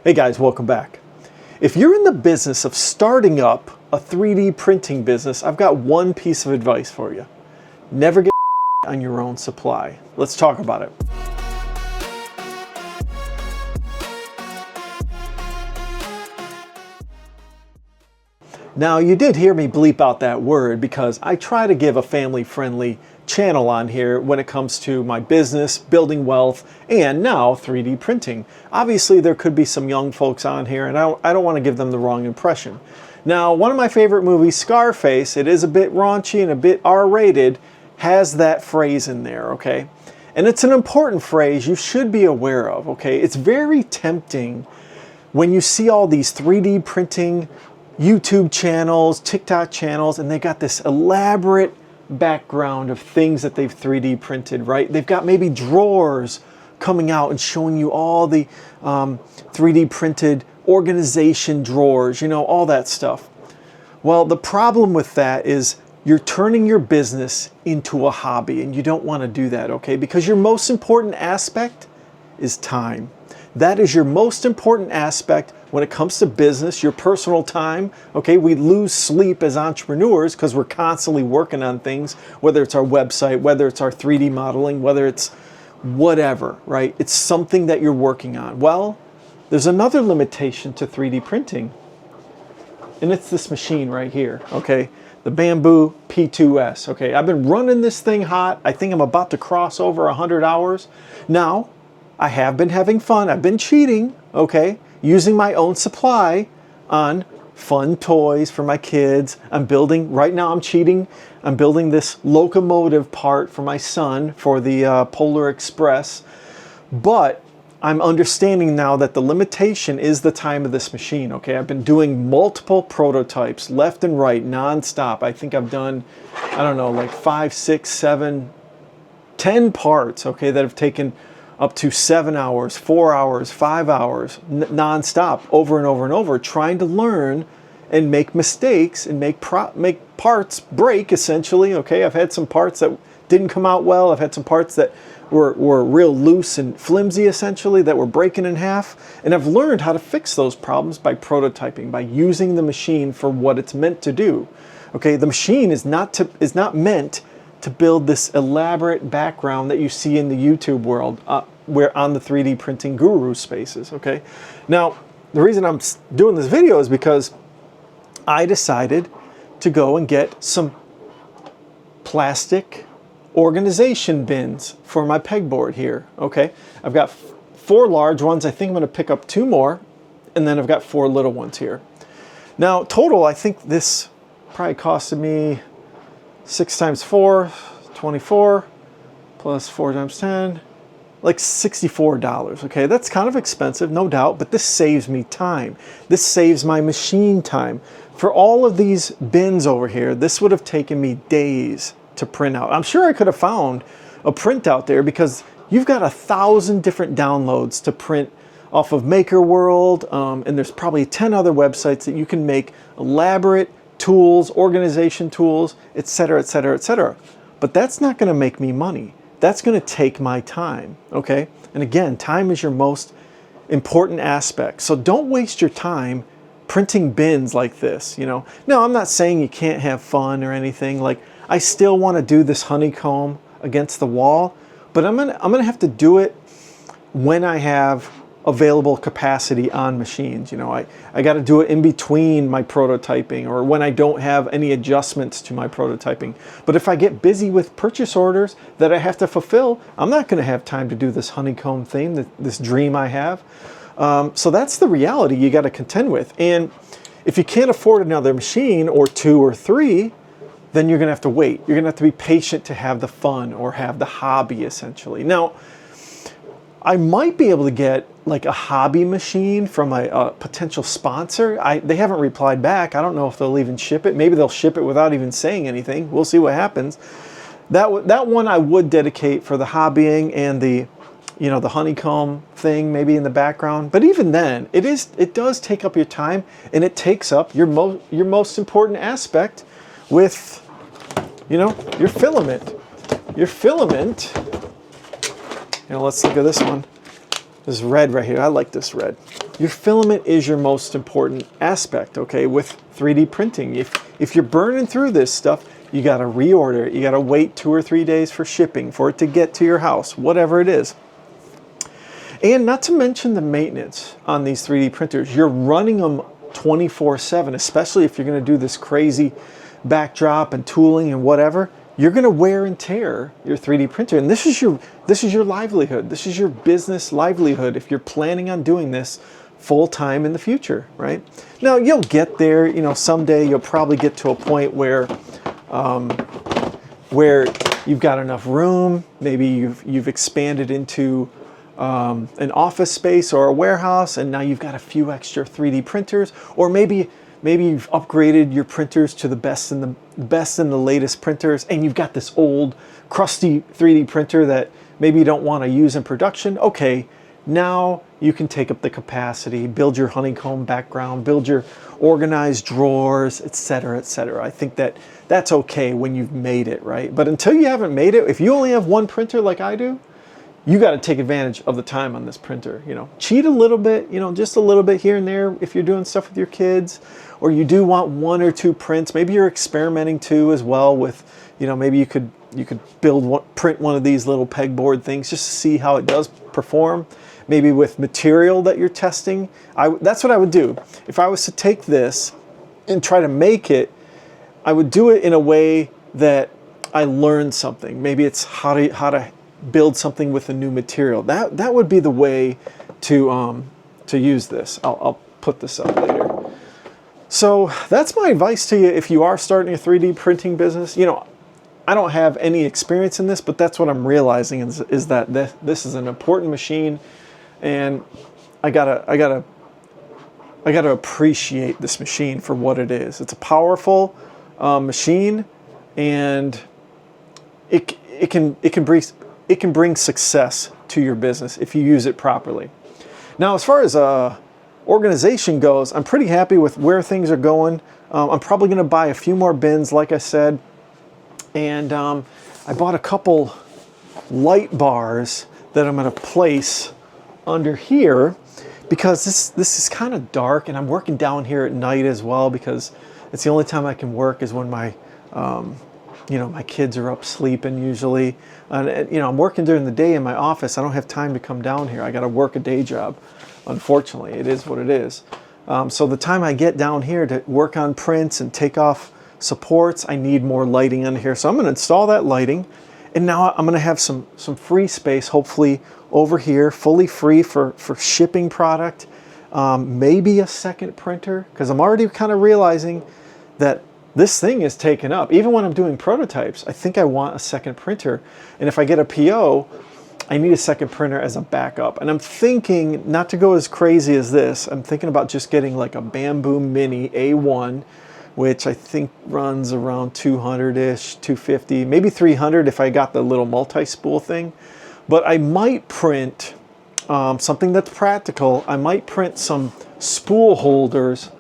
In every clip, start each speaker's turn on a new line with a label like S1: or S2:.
S1: Hey guys, welcome back. If you're in the business of starting up a 3D printing business, I've got one piece of advice for you. Never get on your own supply. Let's talk about it. Now, you did hear me bleep out that word because I try to give a family-friendly channel on here when it comes to my business, building wealth, and now 3D printing. Obviously, there could be some young folks on here, and I don't want to give them the wrong impression. Now, one of my favorite movies, Scarface, it is a bit raunchy and a bit R-rated, has that phrase in there, okay? And it's an important phrase you should be aware of, okay? It's very tempting when you see all these 3D printing YouTube channels, TikTok channels, and they got this elaborate background of things that they've 3D printed, right? They've got maybe drawers coming out and showing you all the 3D printed organization drawers, you know, all that stuff. Well, the problem with that is you're turning your business into a hobby, and you don't want to do that, okay? Because your most important aspect is time. That is your most important aspect when it comes to business, your personal time. Okay, we lose sleep as entrepreneurs because we're constantly working on things, whether it's our website, whether it's our 3D modeling, whether it's whatever, right? It's something that you're working on. Well, there's another limitation to 3D printing, and it's this machine right here, okay? The Bambu P2S, okay? I've been running this thing hot. I think I'm about to cross over 100 hours. Now, I have been having fun. I've been cheating, okay? Using my own supply on fun toys for my kids. I'm building, right now I'm cheating. I'm building this locomotive part for my son for the Polar Express. But I'm understanding now that the limitation is the time of this machine, okay? I've been doing multiple prototypes left and right, nonstop. I think I've done, I don't know, like 5, 6, 7, 10 parts, okay, that have taken up to 7 hours, 4 hours, 5 hours, non-stop, over and over and over, trying to learn and make mistakes and make parts break, essentially, okay? I've had some parts that didn't come out well. I've had some parts that were real loose and flimsy, essentially, that were breaking in half. And I've learned how to fix those problems by prototyping, by using the machine for what it's meant to do, okay? The machine is not meant to build this elaborate background that you see in the YouTube world, where on the 3D printing guru spaces, okay? Now, the reason I'm doing this video is because I decided to go and get some plastic organization bins for my pegboard here, okay? I've got 4 large ones. I think I'm gonna pick up 2 more, and then I've got 4 little ones here. Now, total, I think this probably costed me 6 times 4, 24, plus 4 times 10, like $64, okay? That's kind of expensive, no doubt, but this saves me time. This saves my machine time. For all of these bins over here, this would have taken me days to print out. I'm sure I could have found a print out there because you've got 1,000 different downloads to print off of Maker World, and there's probably 10 other websites that you can make elaborate tools, organization tools, etc., etc., etc. But that's not going to make me money. That's going to take my time, okay? And again, time is your most important aspect. So don't waste your time printing bins like this, you know? Now, I'm not saying you can't have fun or anything. Like, I still want to do this honeycomb against the wall, but I'm gonna have to do it when I have available capacity on machines. You know, I got to do it in between my prototyping or when I don't have any adjustments to my prototyping. But if I get busy with purchase orders that I have to fulfill, I'm not going to have time to do this honeycomb theme, this dream I have. So that's the reality you got to contend with. And if you can't afford another machine or 2 or 3, then you're going to have to wait. You're going to have to be patient to have the fun or have the hobby, essentially. Now, I might be able to get like a hobby machine from a potential sponsor. They haven't replied back. I don't know if they'll even ship it. Maybe they'll ship it without even saying anything. We'll see what happens. That one I would dedicate for the hobbying and the, you know, the honeycomb thing maybe in the background. But even then, it does take up your time, and it takes up your most important aspect with, you know, your filament. Your filament. You know, let's look at this one. This red right here, I like this red. Your filament is your most important aspect, okay, with 3D printing. If you're burning through this stuff, you gotta reorder it. You gotta wait 2 or 3 days for shipping, for it to get to your house, whatever it is. And not to mention the maintenance on these 3D printers. You're running them 24/7, especially if you're gonna do this crazy backdrop and tooling and whatever. You're gonna wear and tear your 3D printer. And this is your livelihood. This is your business livelihood if you're planning on doing this full time in the future, right? Now you'll get there, you know, someday you'll probably get to a point where you've got enough room. Maybe you've expanded into an office space or a warehouse, and now you've got a few extra 3D printers, or maybe you've upgraded your printers to the best and the latest printers, and you've got this old crusty 3D printer that maybe you don't want to use in production. Okay, now you can take up the capacity, build your honeycomb background, build your organized drawers, etc., etc. I think that's okay when you've made it, right? But until you haven't made it, if you only have one printer like I do, you got to take advantage of the time on this printer. You know, cheat a little bit, you know, just a little bit here and there if you're doing stuff with your kids, or you do want 1 or 2 prints. Maybe you're experimenting too as well with, you know, maybe you could print one of these little pegboard things just to see how it does perform. Maybe with material that you're testing. That's what I would do. If I was to take this and try to make it, I would do it in a way that I learned something. Maybe it's how to build something with a new material. That would be the way to use this. I'll put this up later. So that's my advice to you if you are starting a 3D printing business. You know, I don't have any experience in this, but that's what I'm realizing is that this is an important machine, and I gotta appreciate this machine for what it is. It's a powerful machine, and it can bring success to your business if you use it properly. Now, as far as organization goes, I'm pretty happy with where things are going. I'm probably going to buy a few more bins, like I said, and I bought a couple light bars that I'm going to place under here because this is kind of dark, and I'm working down here at night as well because it's the only time I can work is when my my kids are up sleeping usually. And, you know, I'm working during the day in my office. I don't have time to come down here. I got to work a day job. Unfortunately, it is what it is. So the time I get down here to work on prints and take off supports, I need more lighting on here. So I'm going to install that lighting. And now I'm going to have some free space, hopefully over here, fully free for shipping product. Maybe a second printer, because I'm already kind of realizing that this thing is taken up. Even when I'm doing prototypes, I think I want a second printer. And if I get a PO, I need a second printer as a backup. And I'm thinking not to go as crazy as this. I'm thinking about just getting like a Bambu Mini A1, which I think runs around 200-ish, 250, maybe 300 if I got the little multi-spool thing. But I might print something that's practical. I might print some spool holders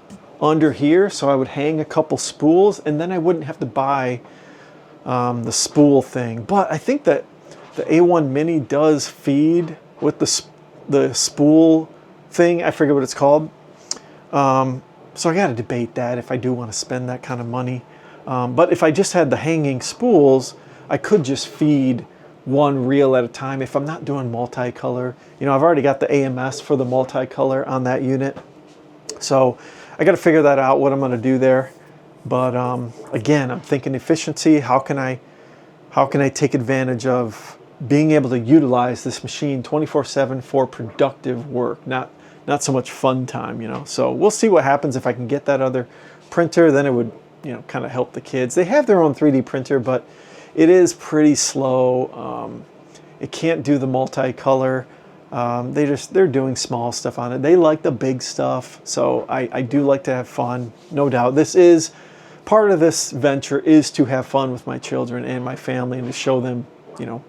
S1: under here, so I would hang a couple spools, and then I wouldn't have to buy the spool thing. But I think that the A1 Mini does feed with the spool thing. I forget what it's called. So I got to debate that if I do want to spend that kind of money. But if I just had the hanging spools, I could just feed one reel at a time if I'm not doing multicolor. You know, I've already got the AMS for the multicolor on that unit. So I got to figure that out, what I'm going to do there. But again, I'm thinking efficiency. How can I take advantage of being able to utilize this machine 24/7 for productive work, not so much fun time, you know. So we'll see what happens if I can get that other printer. Then it would, you know, kind of help the kids. They have their own 3D printer, but it is pretty slow. It can't do the multicolor. They're doing small stuff on it. They like the big stuff, so I do like to have fun, no doubt. This is part of this venture, is to have fun with my children and my family and to show them, you know,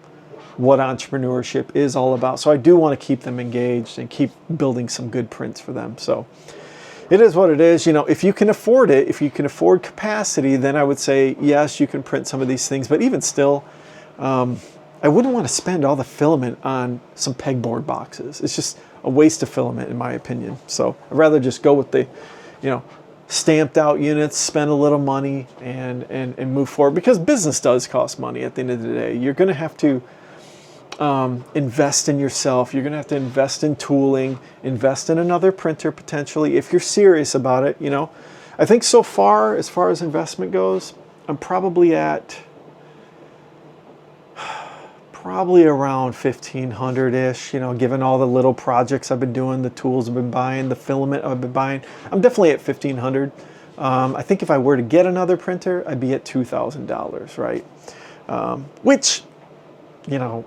S1: what entrepreneurship is all about. So I do want to keep them engaged and keep building some good prints for them. So it is what it is. You know, if you can afford it, if you can afford capacity, then I would say yes, you can print some of these things. But even still, I wouldn't want to spend all the filament on some pegboard boxes. It's just a waste of filament in my opinion. So I'd rather just go with the, you know, stamped out units, spend a little money and move forward, because business does cost money at the end of the day. You're going to have to invest in yourself. You're going to have to invest in tooling, invest in another printer potentially if you're serious about it. You know, I think so far as investment goes, I'm probably at around 1,500-ish, you know, given all the little projects I've been doing, the tools I've been buying, the filament I've been buying. I'm definitely at 1,500. I think if I were to get another printer, I'd be at $2,000, right? Which, you know,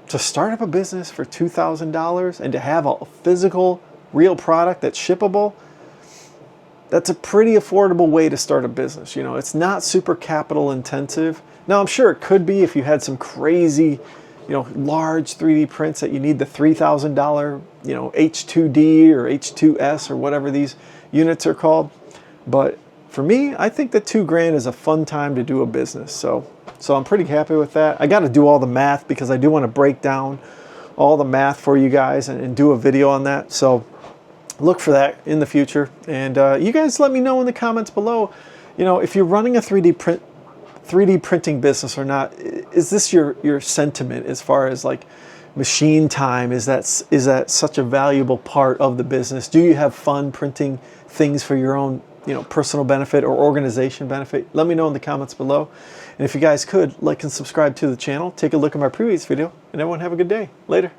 S1: to start up a business for $2,000 and to have a physical, real product that's shippable, that's a pretty affordable way to start a business. You know, it's not super capital intensive. Now, I'm sure it could be if you had some crazy, you know, large 3D prints that you need the $3,000, you know, H2D or H2S or whatever these units are called. But for me, I think that $2,000 is a fun time to do a business. So I'm pretty happy with that. I got to do all the math because I do want to break down all the math for you guys and do a video on that. So look for that in the future. And you guys let me know in the comments below, you know, if you're running a 3D printing business or not. Is this your sentiment as far as like machine time? Is that such a valuable part of the business? Do you have fun printing things for your own, you know, personal benefit or organization benefit? Let me know in the comments below. And if you guys could, like and subscribe to the channel, take a look at my previous video, and everyone have a good day. Later.